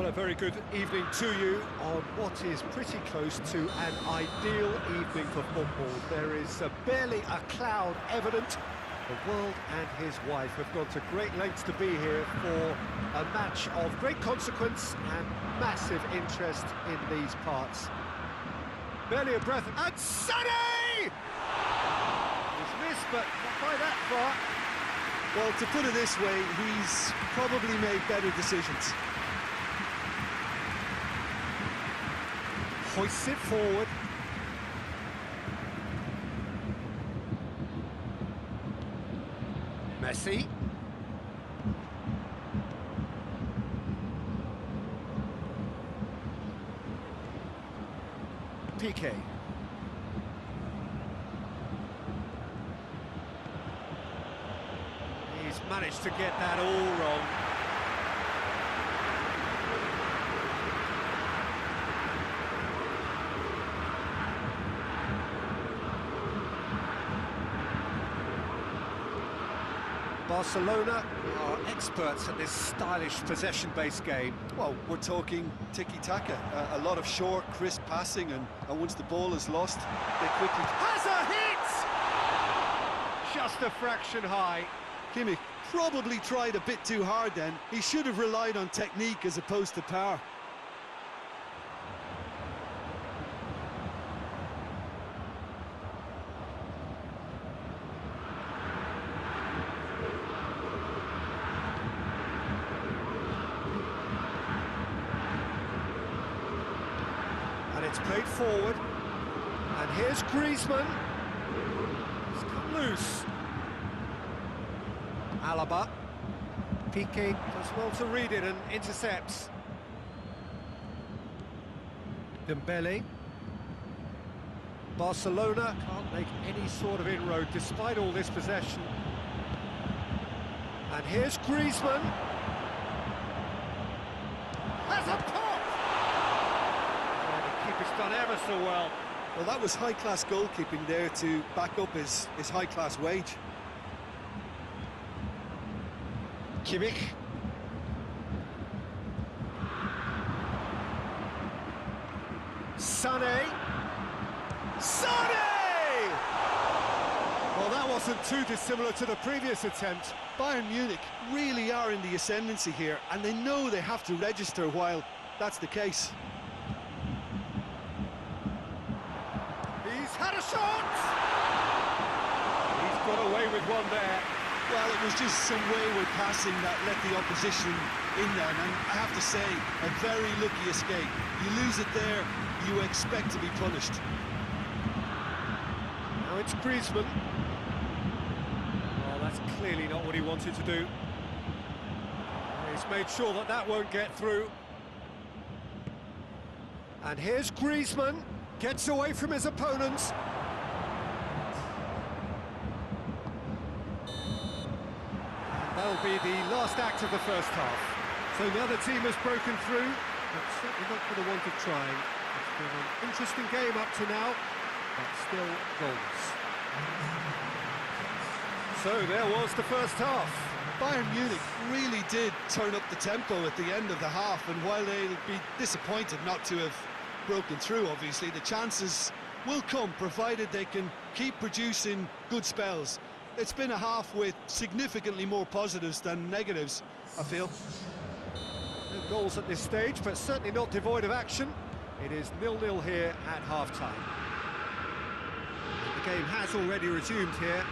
Well, a very good evening to you on what is pretty close to an ideal evening for football. There is barely a cloud evident. The world and his wife have gone to great lengths to be here for a match of great consequence and massive interest in these parts. Barely a breath, and Sonny! It's missed, but not by that far. Well, to put it this way, he's probably made better decisions. Hoists it forward. Messi. PK. He's managed to get that all wrong. Barcelona are experts at this stylish possession-based game. Well, we're talking tiki-taka, a lot of short, crisp passing, and once the ball is lost, they quickly... Has a hit! Just a fraction high. Kimmich probably tried a bit too hard then. He should have relied on technique as opposed to power. It's played forward, and here's Griezmann. It's come loose. Alaba. Piqué does well to read it and intercepts. Dembele. Barcelona can't make any sort of inroad despite all this possession. And here's Griezmann. Has a pop! It's done ever so well. Well, that was high-class goalkeeping there to back up his high-class wage. Kimmich. Sané. Sané! Well, that wasn't too dissimilar to the previous attempt. Bayern Munich really are in the ascendancy here, and they know they have to register while that's the case. He's had a shot! He's got away with one there. Well, it was just some wayward passing that let the opposition in there, and I have to say, a very lucky escape. You lose it there, you expect to be punished. Now it's Griezmann. Well, that's clearly not what he wanted to do. He's made sure that that won't get through. And here's Griezmann. Gets away from his opponents. That'll be the last act of the first half. So the other team has broken through, but certainly not for the want of trying. It's been an interesting game up to now, but still goals. So there was the first half. Bayern Munich really did turn up the tempo at the end of the half, and while they'll be disappointed not to have broken through, obviously, the chances will come, provided they can keep producing good spells. It's been a half with significantly more positives than negatives, I feel. No goals at this stage, but certainly not devoid of action. It is 0-0 here at half-time. The game has already resumed here.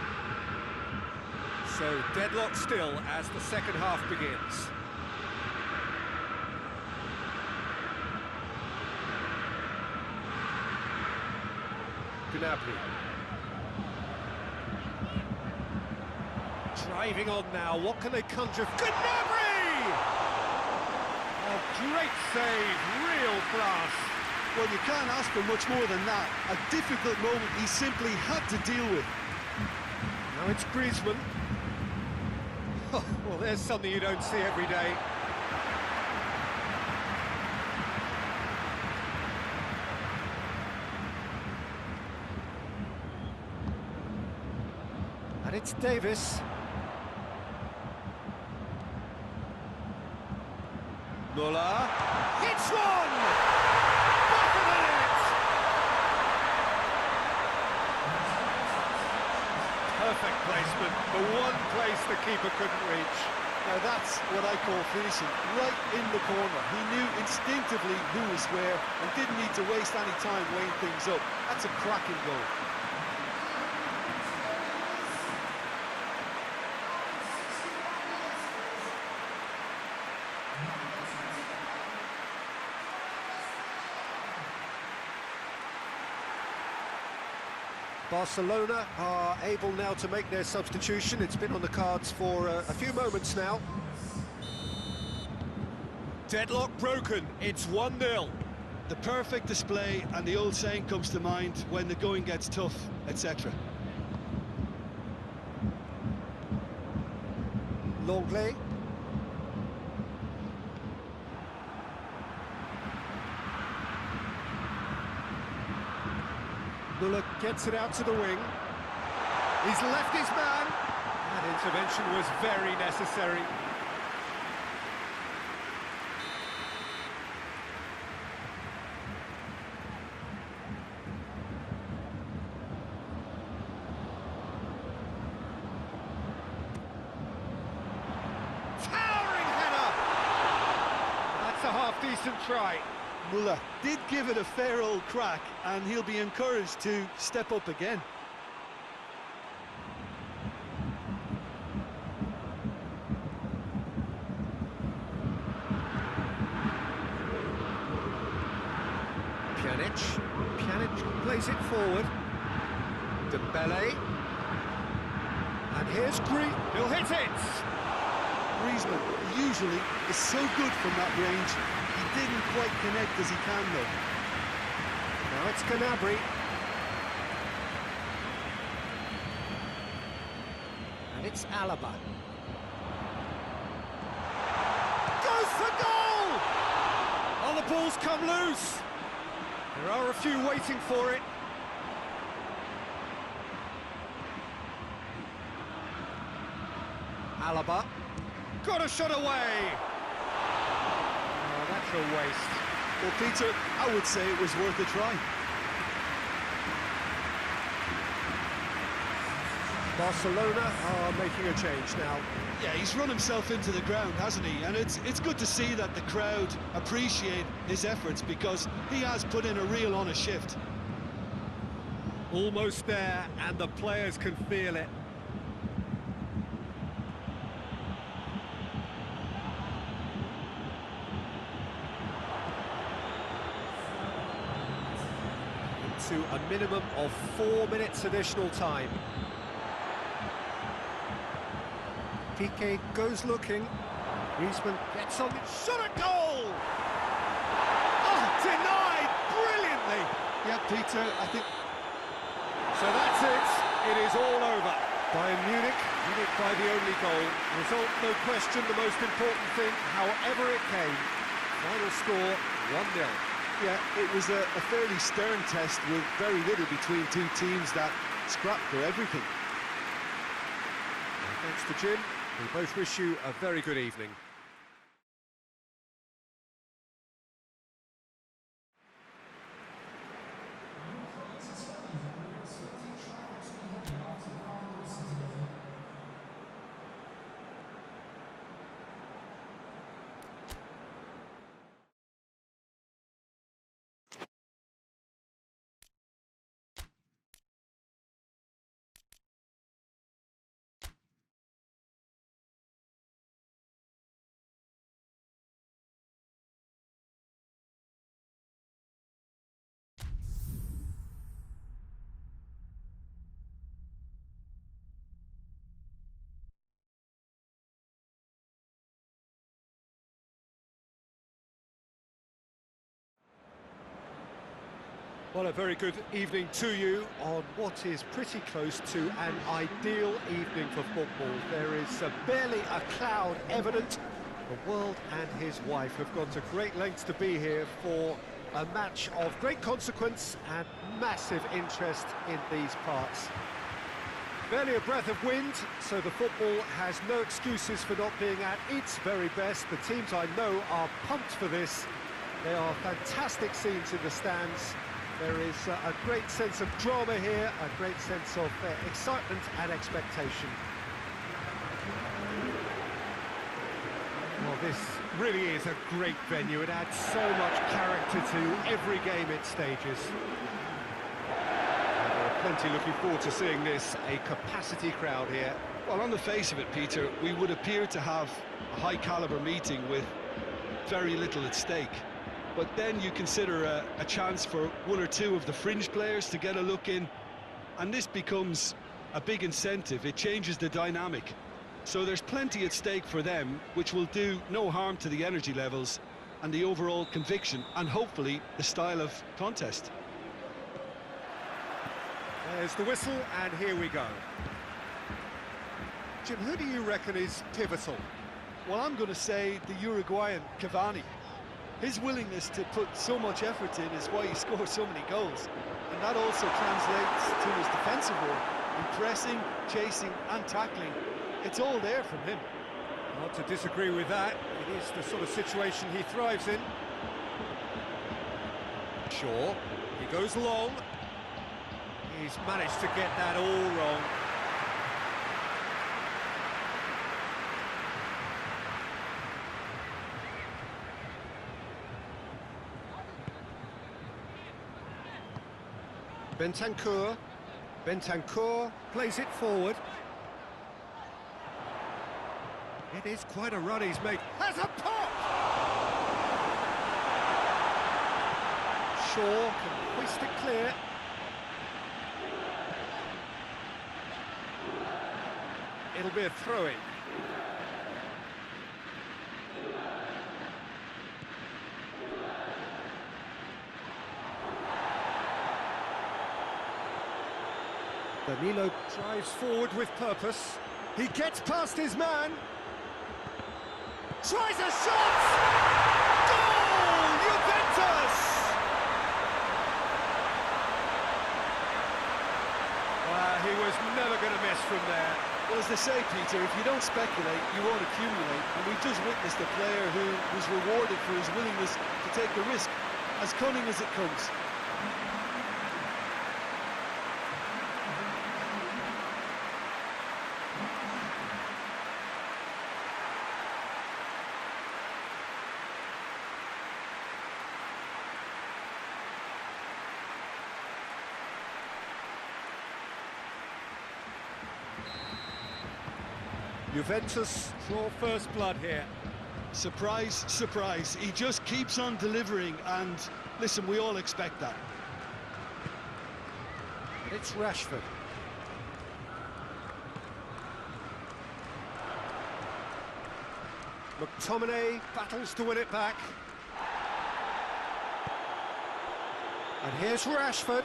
So deadlock still as the second half begins. Gnabry. Driving on now, what can they conjure? Gnabry! A great save, real class. Well, you can't ask for much more than that. A difficult moment he simply had to deal with. Now it's Griezmann. Well, there's something you don't see every day. And it's Davis. Muller. It's one! Back of the net! Perfect placement, the one place the keeper couldn't reach. Now that's what I call finishing, right in the corner. He knew instinctively who was where and didn't need to waste any time weighing things up. That's a cracking goal. Barcelona are able now to make their substitution. It's been on the cards for a few moments now. Deadlock broken, it's 1-0. The perfect display, and the old saying comes to mind: when the going gets tough, etc. Longley. Muller gets it out to the wing. He's left his man. That intervention was very necessary. Towering header! That's a half-decent try. Muller did give it a fair old crack, and he'll be encouraged to step up again. Pjanic plays it forward. Dembele. And here's he'll hit it! Griezmann usually is so good from that range. He didn't quite connect as he can, though. Now it's Gnabry. And it's Alaba. Goes for goal! Oh, the ball's come loose. There are a few waiting for it. Alaba. Got a shot away! Oh, that's a waste. Well, Peter, I would say it was worth a try. Barcelona are making a change now. Yeah, he's run himself into the ground, hasn't he? And it's good to see that the crowd appreciate his efforts, because he has put in a real honest shift. Almost there, and the players can feel it. To a minimum of 4 minutes additional time. Piqué goes looking. Griezmann gets on it. Shot at goal! Oh, denied brilliantly! Yeah, Peter, I think... So that's it. It is all over. Bayern Munich win it by the only goal. Result, no question, the most important thing, however it came. Final score, 1-0. Yeah, it was a fairly stern test with very little between two teams that scrapped for everything. And thanks to Jim, we both wish you a very good evening. Well, a very good evening to you on what is pretty close to an ideal evening for football. There is barely a cloud evident. The world and his wife have gone to great lengths to be here for a match of great consequence and massive interest in these parts. Barely a breath of wind, so the football has no excuses for not being at its very best. The teams I know are pumped for this. They are fantastic scenes in the stands. There is a great sense of drama here, a great sense of excitement and expectation. Well, this really is a great venue. It adds so much character to every game it stages. And there are plenty looking forward to seeing this, a capacity crowd here. Well, on the face of it, Peter, we would appear to have a high-caliber meeting with very little at stake. But then you consider a chance for one or two of the fringe players to get a look in, and this becomes a big incentive. It changes the dynamic. So there's plenty at stake for them, which will do no harm to the energy levels and the overall conviction, and hopefully the style of contest. There's the whistle, and here we go. Jim, who do you reckon is pivotal? Well, I'm going to say the Uruguayan Cavani. His willingness to put so much effort in is why he scores so many goals. And that also translates to his defensive work, in pressing, chasing and tackling. It's all there from him. Not to disagree with that. It is the sort of situation he thrives in. Shaw, he goes long. He's managed to get that all wrong. Bentancur plays it forward. It is quite a run he's made. Has a pop! Shaw can hoist it clear. It'll be a throw-in. Danilo drives forward with purpose. He gets past his man. Tries a shot! Goal! Juventus! He was never going to miss from there. Well, as they say, Peter, if you don't speculate, you won't accumulate. And we've just witnessed a player who was rewarded for his willingness to take the risk, as cunning as it comes. Juventus draw first blood here. Surprise, surprise. He just keeps on delivering, and listen, we all expect that. It's Rashford. McTominay battles to win it back. And here's Rashford.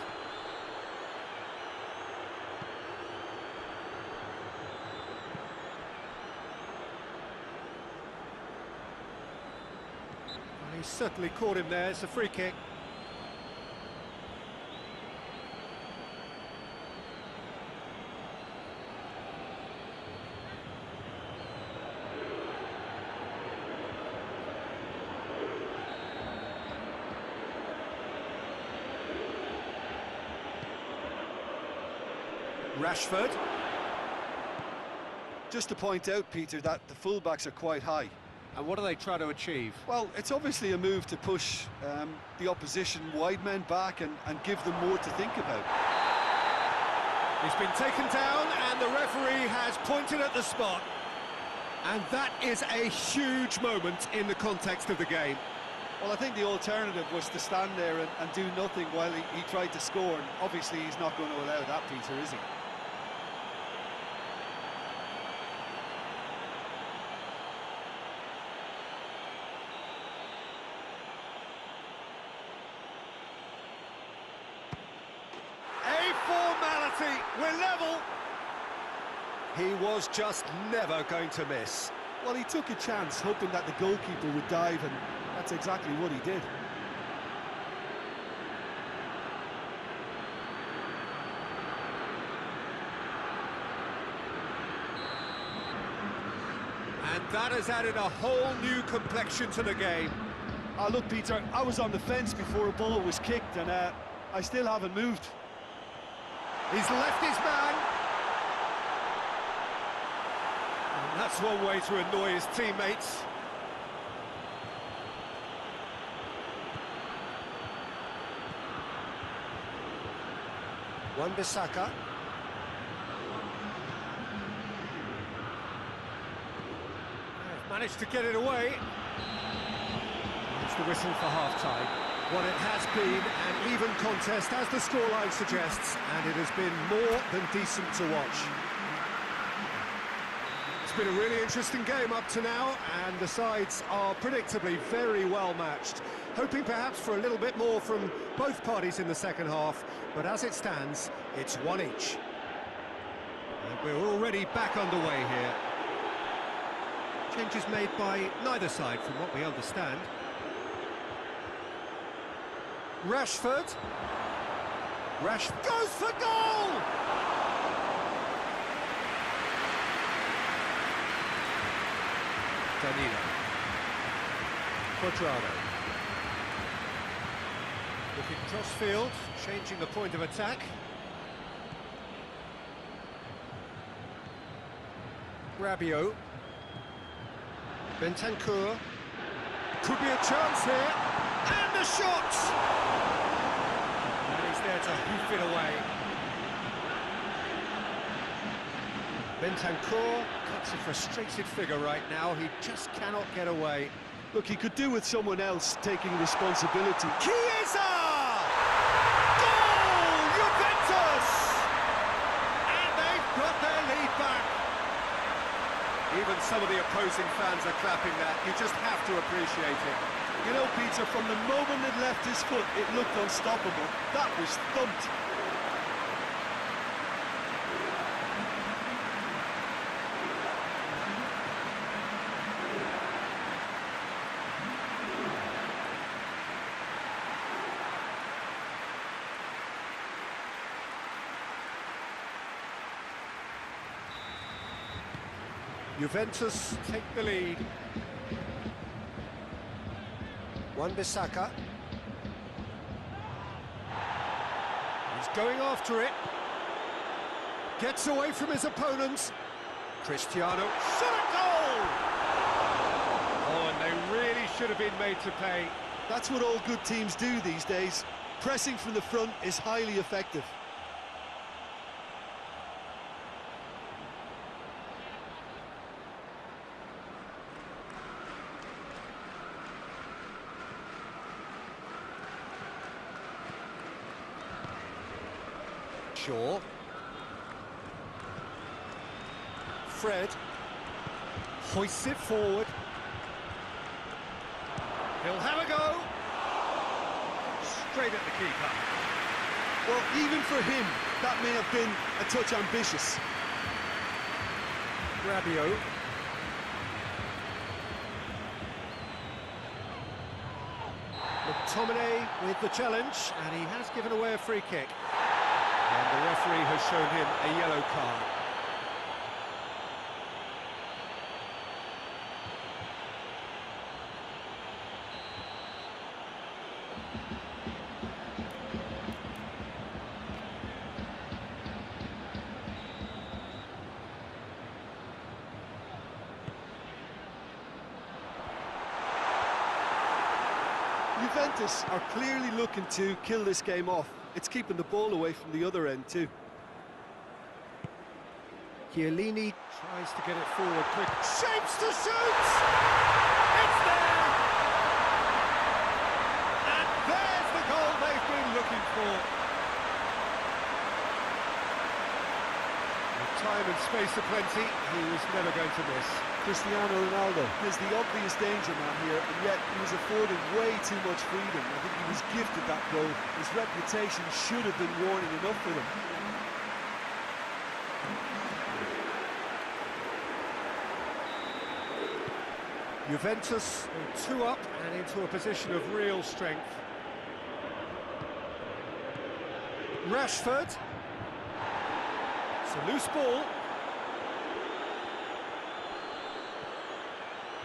He certainly caught him there. It's a free kick. Rashford. Just to point out, Peter, that the fullbacks are quite high. And what do they try to achieve? Well, it's obviously a move to push the opposition wide men back and give them more to think about. He's been taken down and the referee has pointed at the spot. And that is a huge moment in the context of the game. Well, I think the alternative was to stand there and do nothing while he tried to score. And obviously he's not going to allow that, Peter, is he? Formality, we're level. He was just never going to miss. Well, he took a chance, hoping that the goalkeeper would dive, and that's exactly what he did. And that has added a whole new complexion to the game. Look, Peter, I was on the fence before a ball was kicked, and I still haven't moved. He's left his man. And that's one way to annoy his teammates. Wan-Bissaka. Managed to get it away. It's the whistle for half-time. Well, it has been an even contest, as the scoreline suggests, and it has been more than decent to watch. It's been a really interesting game up to now, and the sides are predictably very well matched. Hoping perhaps for a little bit more from both parties in the second half, but as it stands, it's one each. And we're already back underway here. Changes made by neither side, from what we understand. Rashford goes for goal! Danilo. Quadrado. Looking cross-field, changing the point of attack. Rabiot. Bentancur. Could be a chance here. And a shot! And he's there to hoof it away. Bentancur cuts a frustrated figure right now. He just cannot get away. Look, he could do with someone else taking responsibility. Chiesa! Goal! Juventus! And they've got their lead back. Even some of the opposing fans are clapping that. You just have to appreciate it. You know, Peter, from the moment it left his foot, it looked unstoppable. That was thumped. Juventus take the lead. Wan-Bissaka. He's going after it. Gets away from his opponents. Cristiano. Shot a goal! Oh, and they really should have been made to pay. That's what all good teams do these days. Pressing from the front is highly effective. Shaw. Fred hoists it forward. He'll have a go. Straight at the keeper. Well, even for him, that may have been a touch ambitious. Rabiot. McTominay with the challenge, and he has given away a free kick. And the referee has shown him a yellow card. Juventus are clearly looking to kill this game off. It's keeping the ball away from the other end too. Chiellini tries to get it forward quick. Shapes to shoot! It's there! And there's the goal they've been looking for. With time and space aplenty, he was never going to miss. Cristiano Ronaldo is the obvious danger man here, and yet he was afforded way too much freedom. I think he was gifted that goal. His reputation should have been warning enough for them. Juventus 2 up and into a position of real strength. Rashford. It's a loose ball.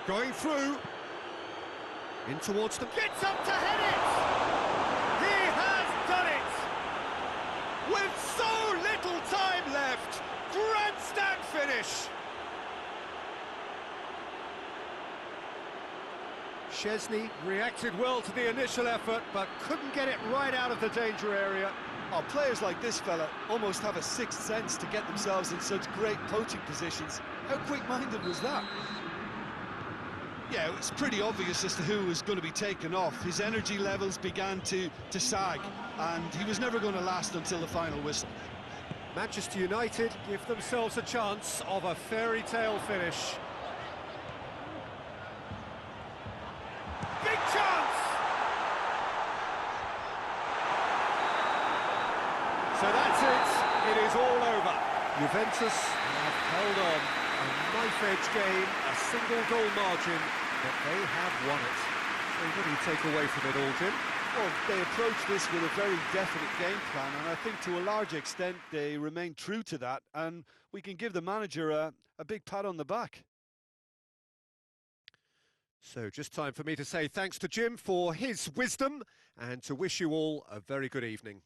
Going through. In towards them. Gets up to head it! He has done it! With so little time left, grandstand finish! Szczesny reacted well to the initial effort, but couldn't get it right out of the danger area. Oh, players like this fella almost have a sixth sense to get themselves in such great poaching positions. How quick-minded was that? Yeah, it was pretty obvious as to who was going to be taken off. His energy levels began to sag, and he was never going to last until the final whistle. Manchester United give themselves a chance of a fairy tale finish. Big chance! So that's it. It is all over. Juventus have held on. A knife-edge game, a single-goal margin, but they have won it. So what do you take away from it all, Jim? Well, they approached this with a very definite game plan, and I think to a large extent they remain true to that, and we can give the manager a big pat on the back. So just time for me to say thanks to Jim for his wisdom and to wish you all a very good evening.